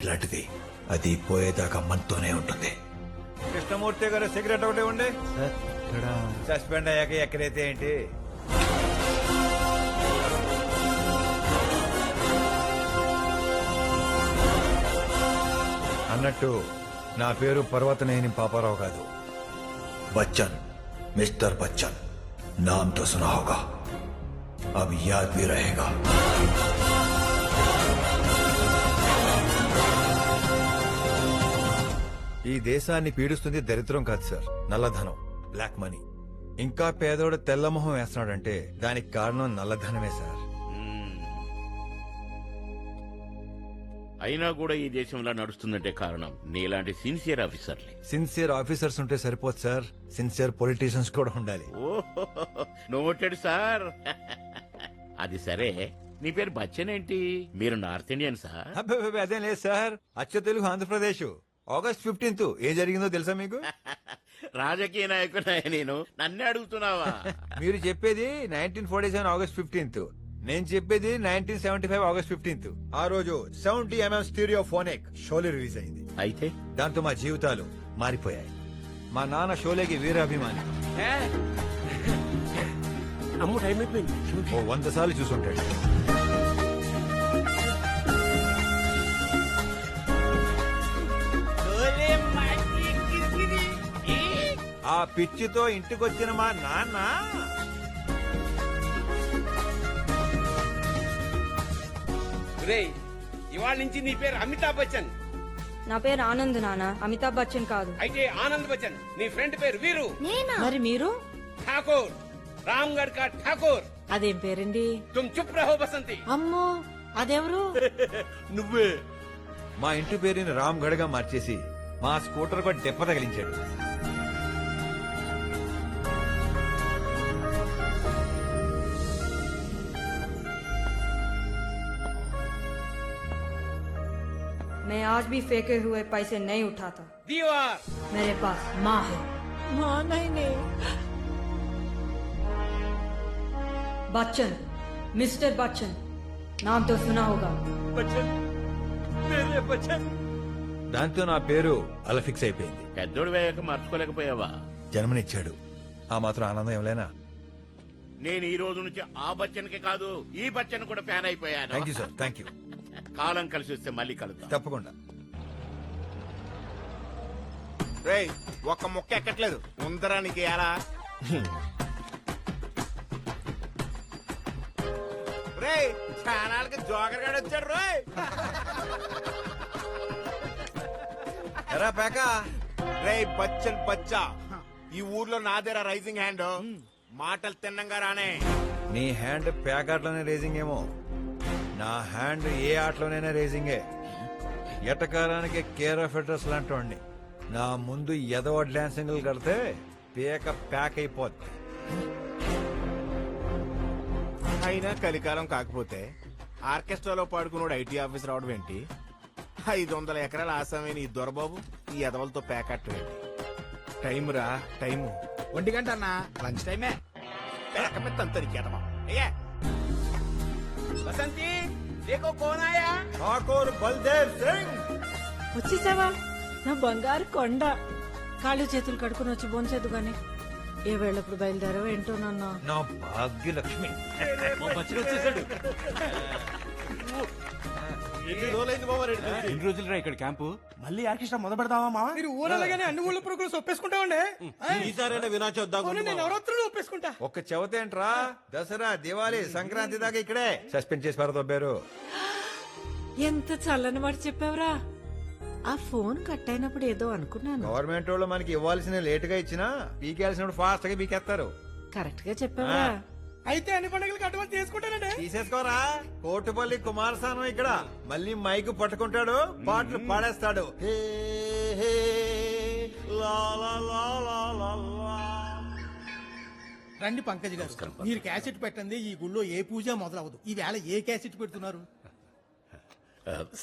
లాంటిది. అది పోయేదాకా మనతోనే ఉంటుంది. కృష్ణమూర్తి గారు సిగరెట్ ఒకటి ఉండే. సస్పెండ్ అయ్యాక ఎక్కడైతే ఏంటి. అన్నట్టు నా పేరు పర్వతనేని పాపారావు కాదు, बच्चन, मिस्टर बच्चन. नाम तो सुना होगा, अब याद भी रहेगा. ఈ దేశాన్ని పీడిస్తుంది దరిద్రం కాదు సార్, నల్లధనం, బ్లాక్ మనీ. ఇంకా పేదోడు తెల్లమొహం వేస్తున్నాడంటే దానికి కారణం నల్లధనమే సార్. అయినా కూడా ఈ దేశంలో నడుస్తుందంటే కారణం నీలాంటి సిన్సియర్ ఆఫీసర్లే. సిన్సియర్ ఆఫీసర్స్ ఉంటే సరిపోదు సార్, సిన్సియర్ పొలిటీషియన్స్ కూడా ఉండాలి. Noted sir. అది సరే, నీ పేరు బచ్చన్ ఏంటి? మీరు నార్త్ ఇండియన్ సార్? అబ్బే అదేం లేదు సార్, అచ్చ తెలుగు ఆంధ్రప్రదేశ్. August 15th ఏం జరిగిందో తెలుసా మీకు? రాజకీయ నాయకుడా నేను? నన్నే అడుగుతున్నావా? మీరు చెప్పేది 1947 August 15th, నేను చెప్పేది 1975 August 15th. ఆ రోజు 70mm స్టీరియోఫోనిక్ షోలే రిలీజ్ అయింది. అయితే దాంతో మా జీవితాలు మారిపోయాయి. మా నాన్న షోలేకి వీరాభిమాని. అమ్ము టైం అయిపోయింది. 100 సార్లు చూసుంటాడు. ఆ పిచ్చితో ఇంటికొచ్చిన మా నాన్న ఇవాళ నుంచి నీ పేరు అమితాబ్ బచ్చన్. నా పేరు ఆనంద్ నాన్న, అమితాబ్ బచ్చన్ కాదు. అయితే ఆనంద్ బచ్చన్. నీ ఫ్రెండ్ పేరు వీరు. మరి మీరు? ఠాకూర్, రామ్గఢ్ కా ఠాకూర్. అదేం పేరండి? తుమ్ చుప్ రహో బసంతి. అమ్మో, అదెవరు? నువ్వే. మా ఇంటి పేరుని రామ్ గఢ్ గా మార్చేసి మా స్కూటర్ కూడా దెబ్బ తగిలించాడు. मैं आज भी फेंके हुए पैसे नहीं उठाता. दीवार. मेरे पास माँ है. माँ नहीं. बच्चन, मिस्टर बच्चन, नाम तो सुना होगा. बच्चन, मेरे बच्चन. దాంతో నా పేరు అలా ఫిక్స్ అయిపోయింది. పెద్దోడు వేయక మార్చుకోలేకపోయావా? జన్మనిచ్చాడు, ఆ మాత్రం ఆనందం ఏమలేనా? నేను ఈ రోజు నుంచి ఆ బచ్చన్ కి కాదు, ఈ బచ్చన్ కూడా ఫ్యాన్ అయిపోయాను. Thank you sir, thank you. కాలం కలిసి వస్తే మళ్ళీ కలుద్దాం. తప్పకుండా. రేయ్, ఒక్క ముక్క ఎక్కట్లేదు. ఉందరానికి ఎలా? రేయ్, ఛానల్కి జోకర్ గాడు వచ్చాడు. రోయ్ ఎరా పేక. రేయ్ బచ్చన్ బచ్చా, ఈ ఊర్లో నాదేరా రైజింగ్ హ్యాండ్. మాటలు తిన్నంగా రానే. నీ హ్యాండ్ పేకాట్లోనే రేసింగ్ ఏమో, నా హ్యాండ్ ఏ ఆటలోనైనా రేసింగే. ఎటకారానికి కేర్ ఆఫ్ అడ్రస్ లాంటి నా ముందు ఎదవ డాన్సింగ్లు కడితే పేక ప్యాక్ అయిపోద్ది. అయినా కలికాలం కాకపోతే ఆర్కెస్ట్రాలో పాడుకున్నాడు ఐటీ ఆఫీసర్ అవడం ఏంటి? 500 ఎకరాల ఆసామైన ఈ దొరబాబు ఈ ఎదవలతో ప్యాకెట్ ఏంటి? టైం రా, టైము 1 గంట అన్నా. లంచ్ టైమే. పేక మీద తంతరికి ఎదవా. అయ్యా బసంతి, దేకో కోన్ ఆయా? ఠాకూర్ బల్దేవ్ సింగ్. వచ్చేసావా నా బంగారు కొండ? కాళ్ళు చేతులు కడుకుని వచ్చి బోన్చేదు గాని ఏ వేళప్పుడు బయలుదేరావో ఏంటో నాన్న. నా భాగ్యలక్ష్మి. ఎన్ని రోజులు ఇక్కడ క్యాంపు మళ్ళీ ఆర్కెస్ట్రా మొదలు పెడదామా మావా? మీరు ఊరగానే అన్ని ఊళ్ళ పురుగులు ఒప్పేసుకుంటామండి. ఈసారైనా వినాచొద్దాం. నేను నవరాత్రులు ఒప్పేసుకుంటా. ఒక్క చెవతేంట్రా, దసరా, దివాళీ, సంక్రాంతి దాకా ఇక్కడే సస్పెండ్ చేసి పారదొబ్బారు. ఎంత చల్లని మాట చెప్పావురా. ఆ ఫోన్ కట్ అయినప్పుడు ఏదో అనుకున్నాను. గవర్నమెంట్ వాళ్ళు మనకి ఇవ్వాల్సిన లేట్ గా ఇచ్చినా పీకేయాల్సినప్పుడు ఫాస్ట్ గా పీకేస్తారు. కరెక్ట్ గా చెప్పావురా. అయితే అన్ని పండుగలకి అడ్వాన్స్ తీసుకుంటానండి. తీసేసుకోరా. కోటుపల్లి కుమారస్వామి ఇక్కడ మళ్ళీ మైకు పట్టుకుంటాడు, పాటలు పాడేస్తాడు. హే, హే, లా, లా, లా, లా, లా, లా. రండి పంకజ్ గారు, మీరు క్యాసెట్ పెట్టండి. ఈ గుళ్ళో ఏ పూజ మొదలవదు. ఈ వేళ ఏ క్యాసెట్ పెడుతున్నారు?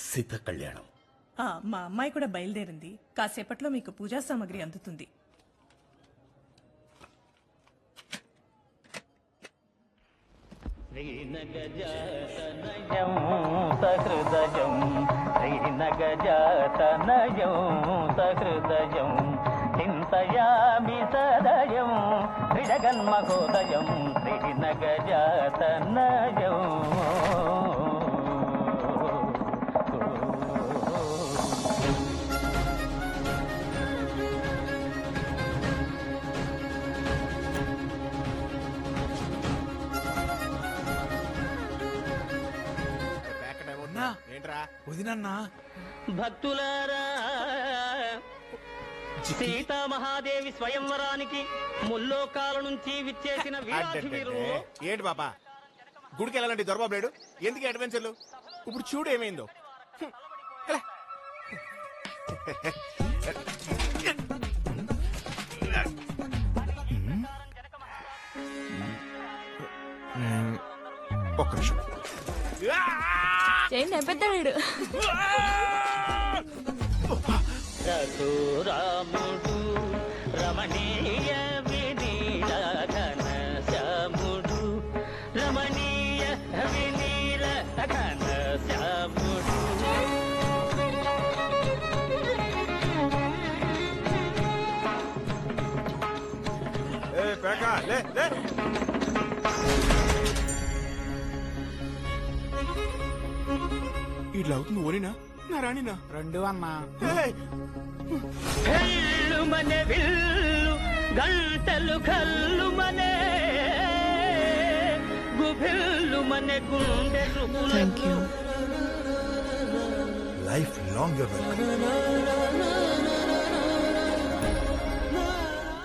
సీత కళ్యాణం. మా అమ్మాయి కూడా బయలుదేరింది. కాసేపట్లో మీకు పూజా సామాగ్రి అందుతుంది. శ్రీనగజాతనయం సహృదయం శ్రీనగజాతనయం సహృదయం చింతయామి సదయం శ్రీజగన్మహోదయం శ్రీనగజాతనయం. ప్యాకెట్ ఏమవుతుందా? ఏంట్రా వదినన్నా భక్తులారా, సీతామహాదేవి స్వయంవరానికి ముల్లోకాల నుంచి విచ్చేసిన వీరాధి వీరులు. ఏంటి బాబా గుడికి వెళ్ళాలండి దొరబాబు లేడు ఎందుకు అడ్వెంచర్లు ఇప్పుడు చూడు ఏమైందో హ్మ్. ఎలా? ఒక్క నిమిషం రఘురాముడు రమణీయ వినీల ఘన శ్యాముడు రమణీయ వినీల ఘన శ్యాముడు. ఏ పేక లే లే ఇట్లా అవుతుంది ఓనినా నా రాణినా రెండు అన్నా కల్లుమనే విల్లు గంటలు కల్లుమనే గుభిల్లుమనే గుండె రుపులు. Life long your welcome.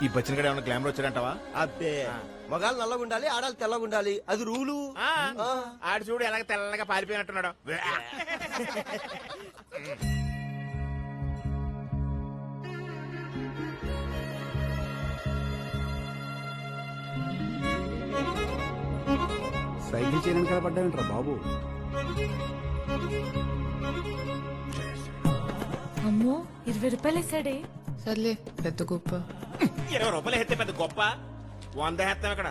ఈ బచ్చిన గడ ఏమైనా గ్లామర్ వచ్చారంటావా అబ్బే మగాళ్ళు నల్లగా ఉండాలి ఆడాలి తెల్లగా ఉండాలి అది రూలు. ఆడు చూడు ఎలాగ తెల్లగా పారిపోయినట్టున్నాడు. సైకిల్ చేయడానికి కలపడ్డావేంట్రా బాబు. అమ్మో 20 రూపాయలు వేసాడే. సర్లే పెద్ద గొప్ప. 20 రూపాయలు ఎత్తే పెద్ద గొప్ప 100 ఎత్తాం ఇక్కడ.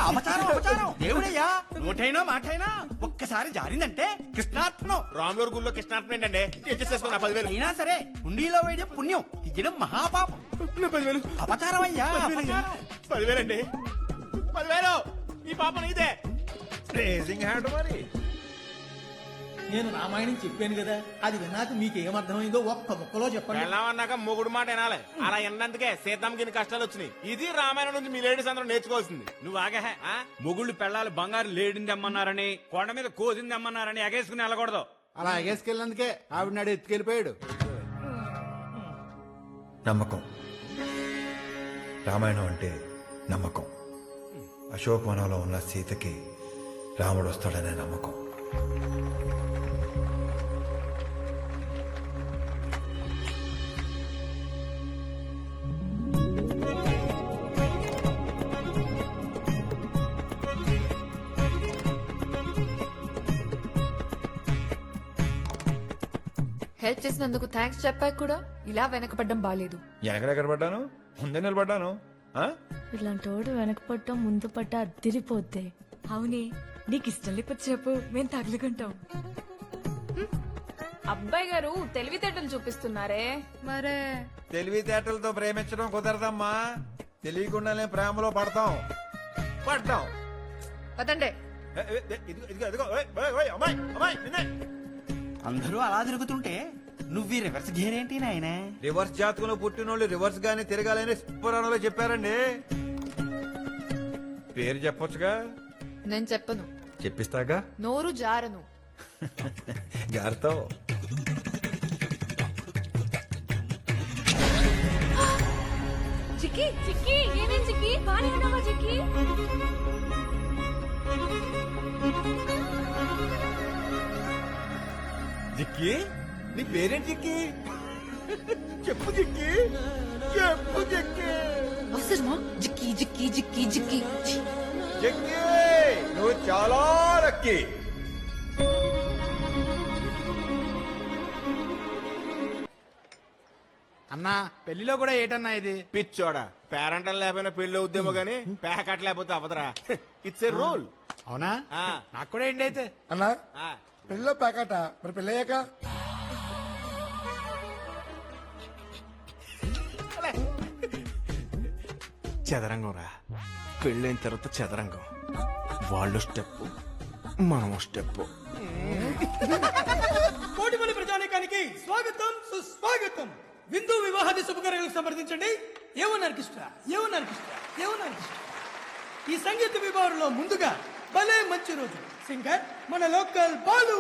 అపచారం అపచారం దేవుడయ్యా నోటైనా మాటైనా ఒక్కసారి జారిందంటే కృష్ణార్పణం. రాములూరు గుళ్ళో కృష్ణార్థం ఏంటండి చేసుకోండి 10,000 అయినా సరే హుండీలో వేయడే పుణ్యం ఇయ్యడం మహాపాపం. 10,000 అపచారం అయ్యా 10,000 అండి 10,000 ఈ పాప ఇదే రేజింగ్ హ్యాండ్ మరి. నేను రామాయణం చెప్పాను కదా అది విన్నాక మీకు ఏమర్థమైందో ఒక్క ముక్కలో చెప్పండి. వెళ్ళామన్నాక మొగుడు మాట వినాలి. అలా విన్నందుకే సీతమ్మకి ఇన్ని కష్టాలు వచ్చినాయి. ఇది రామాయణం నుంచి మీ లేడీస్ అందరూ నేర్చుకోవాల్సింది. నువ్వు ఆగహే మొగుళ్ళు పెళ్ళాలి బంగారు లేడింది అమ్మన్నారని కొండ మీద కోసింది అమ్మన్నారని ఎగేసుకుని వెళ్ళకూడదు. అలా ఎగేసుకెళ్ళినందుకే ఆవిడ నాడు ఎత్తుకెళ్ళిపోయాడు. నమ్మకం. రామాయణం అంటే నమ్మకం. అశోకవనంలో ఉన్న సీతకి రాముడు వస్తాడనే నమ్మకం. హెల్ప్ చేసినందుకు థ్యాంక్స్ చెప్పాక కూడా ఇలా వెనకపడ్డం బాలేదు. ఎక్కడ పడ్డాను? ముందే నిలబడ్డాను. ఇలాంటి వాడు వెనకపడటం ముందు పట్ట అద్దిరిపోద్ది. అవునే నీకు ఇష్టం లేకపోతే చెప్పు మేము తగులుకుంటాం. అబ్బాయి గారు తెలివితేటలు చూపిస్తున్నారే. మరే తెలివితేటలతో ప్రేమించడం కుదరదమ్మా. తెలియకుండానే ప్రేమలో పడతాం. పదండే. అందరూ అలా తిరుగుతుంటే నువ్వు ఈ రివర్స్ గేర్ ఏంటి నాయనే? రివర్స్ జాతకంలో పుట్టినోళ్ళు రివర్స్ గానే తిరగాలని పురాణంలో చెప్పారండి. పేరు చెప్పొచ్చుగా. నేను చెప్పను. చెప్పిస్తాగా. నోరు జారను. జాగ్రత్త. చిక్కి చిక్కి ఏమేం చిక్కి బానే ఉన్నావా చిక్కి? జిక్కి నీ పేరేంటి జిక్కి? చెప్పు జిక్కి చెప్పు జిక్కి. అవసరమా? జిక్కి జిక్కి జిక్కి జిక్కి. జిక్కి నువ్వు చాలా లక్కీ. అన్నా పెళ్లిలో కూడా ఏటన్నా ఇది పిచ్చోడా పేరంటం లేకపోయినా పెళ్లి అవుద్దేమో గానీ ప్యాకెట్ లేకపోతే అవదరా. It's a rule. అవునా నాకు కూడా ఏంటి అయితే అన్నా పెళ్ళో ప్యాకెట మరి పెళ్ళయ్యాక చదరంగం రా. పెళ్ళైన తర్వాత చదరంగం. వాళ్ళు స్టెప్, మనం స్టెప్. కోటిపల్లి ప్రజానీకానికి స్వాగతం సుస్వాగతం. విందు వివాహాది శుభకార్యాలకు సంప్రదించండి. ఏమన్నారు ఈ సంగీత విభాగంలో ముందుగా భలే మంచి రోజు సింగర్ మన లోకల్ బాలు.